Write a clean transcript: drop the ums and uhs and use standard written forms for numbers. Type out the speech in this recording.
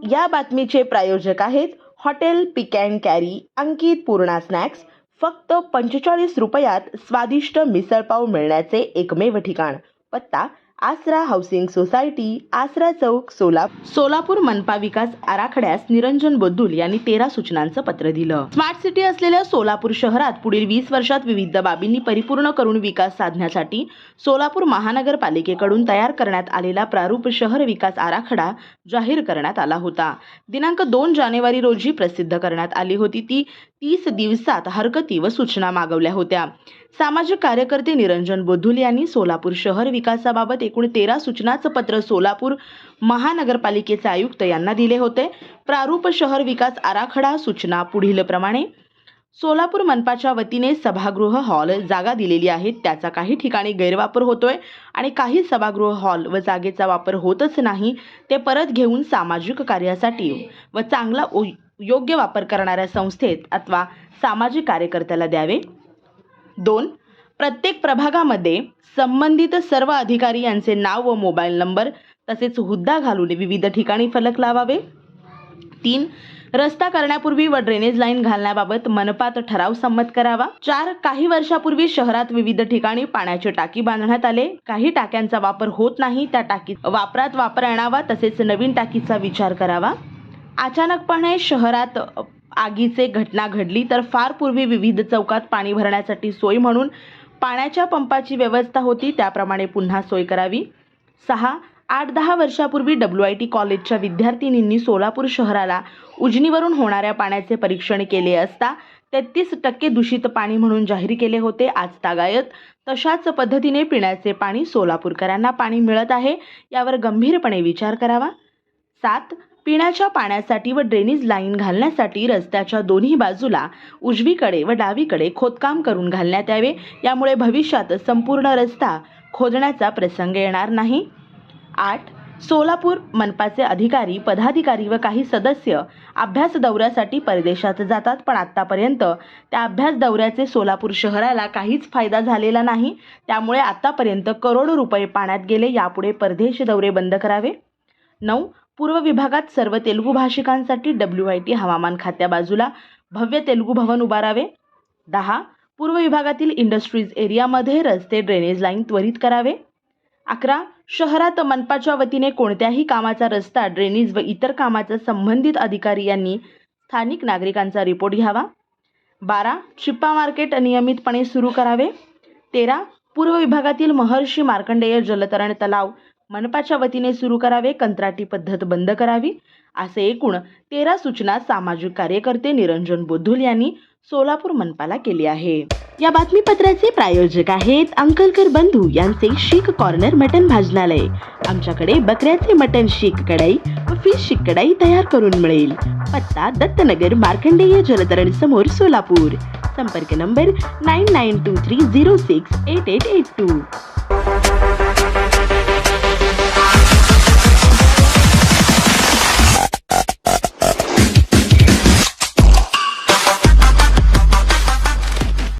या बातमीचे प्रायोजक आहेत hotel pick and carry Ankit Purna snacks. फक्त 45 रुपयात स्वादिष्ट मिसळपाव मिळण्याचे एकमेव ठिकाण. पत्ता आसरा हाऊसिंग सोसायटी, आसरा चौक, सोलापूर. मनपा विकास आराखड्यास निरंजन बोद्धुल यांनी 13 सूचनांचं पत्र दिलं. स्मार्ट सिटी असलेल्या सोलापूर शहरात पुढील 20 वर्षात विविध बाबींनी परिपूर्ण करून विकास साधण्यासाठी सोलापूर महानगरपालिकेकडून तयार करण्यात आलेला प्रारूप शहर विकास आराखडा जाहीर करण्यात आला होता. दिनांक 2 जानेवारी रोजी प्रसिद्ध करण्यात आली होती. ती 30 दिवसात हरकती व सूचना मागवल्या होत्या. सामाजिक कार्यकर्ते निरंजन बोद्धुल यांनी सोलापूर शहर विकासाबाबत एकूण 13 सूचनाचं पत्र सोलापूर महानगरपालिकेचे आयुक्त यांना दिले होते. प्रारूप शहर विकास आराखडा सूचना पुढील प्रमाणे. सोलापूर मनपाच्या वतीने सभागृह हॉल जागा दिलेली आहे, त्याचा काही ठिकाणी गैरवापर होतोय आणि काही सभागृह हॉल व जागेचा वापर होतच नाही. ते परत घेऊन सामाजिक कार्यासाठी व चांगला योग्य वापर करणाऱ्या संस्थेत अथवा सामाजिक कार्यकर्त्याला द्यावे. 2. प्रत्येक प्रभागामध्ये संबंधित सर्व अधिकारी यांचे नाव व मोबाईल नंबर तसेच हुद्दा घालून विविध ठिकाणी फलक लावावे. 3. रस्ता करण्यापूर्वी व ड्रेनेज लाईन घालण्याबाबत मनपात ठराव संमत करावा. 4. काही वर्षापूर्वी शहरात विविध ठिकाणी पाण्याचे टाकी बांधण्यात आले. काही टाक्यांचा वापर होत नाही, त्या टाकीत वापर आणावा तसेच नवीन टाकीचा विचार करावा. अचानकपणे शहरात आगीचे घटना घडली तर फार पूर्वी विविध चौकात पाणी भरण्यासाठी सोय म्हणून पाण्याच्या पंपाची व्यवस्था होती, त्याप्रमाणे पुन्हा सोय करावी. 6. 8-10 वर्षापूर्वी WIT कॉलेजच्या विद्यार्थिनींनी सोलापूर शहराला उजनीवरून होणाऱ्या पाण्याचे परीक्षण केले असता 33% दूषित पाणी म्हणून जाहीर केले होते. आज तागायत तशाच पद्धतीने पिण्याचे पाणी सोलापूरकरांना पाणी मिळत आहे, यावर गंभीरपणे विचार करावा. 7. पिण्याच्या पाण्यासाठी व ड्रेनेज लाईन घालण्यासाठी रस्त्याच्या दोन्ही बाजूला उजवीकडे व डावीकडे खोदकाम करून घालण्यात यावे. यामुळे भविष्यात संपूर्ण रस्ता खोदण्याचा प्रसंग येणार नाही. 8. सोलापूर मनपाचे अधिकारी, पदाधिकारी व काही सदस्य अभ्यास दौऱ्यासाठी परदेशात जातात, पण आतापर्यंत त्या अभ्यास दौऱ्याचे सोलापूर शहराला काहीच फायदा झालेला नाही. त्यामुळे आतापर्यंत करोडो रुपये पाण्यात गेले. यापुढे परदेश दौरे बंद करावे. 9. पूर्व विभागात सर्व तेलुगू भाषिकांसाठी WIT हवामान खात्या बाजूला भव्य तेलुगू भवन उभारावे. 10. पूर्व विभागातील इंडस्ट्रीज एरियामध्ये रस्ते ड्रेनेज लाईन त्वरित करावे. 11. शहरात मनपाच्या वतीने कोणत्याही कामाचा रस्ता, ड्रेनेज व इतर कामाचा संबंधित अधिकारी यांनी स्थानिक नागरिकांचा रिपोर्ट घ्यावा. 12. चिप्पा मार्केट नियमितपणे सुरू करावे. 13. पूर्व विभागातील महर्षी मार्कंडेय जलतरण तलाव मनपाच्या वतीने सुरू करावे. कंत्राटी पद्धत बंद करावी. असे एकूण 13 सूचना सामाजिक कार्यकर्ते निरंजन बोद्धुल यांनी सोलापूर मनपाला केली आहे. या बातमीपत्राचे प्रायोजक आहेत अंकलकर बंधू यांचे शीख कॉर्नर मटन भाजनालय. आमच्याकडे बकऱ्याचे मटन शीख कढई व फिश शीख कढई तयार करून मिळेल. पत्ता दत्तनगर मार्कंडेय जलतरण समोर सोलापूर. संपर्क नंबर 9923068882.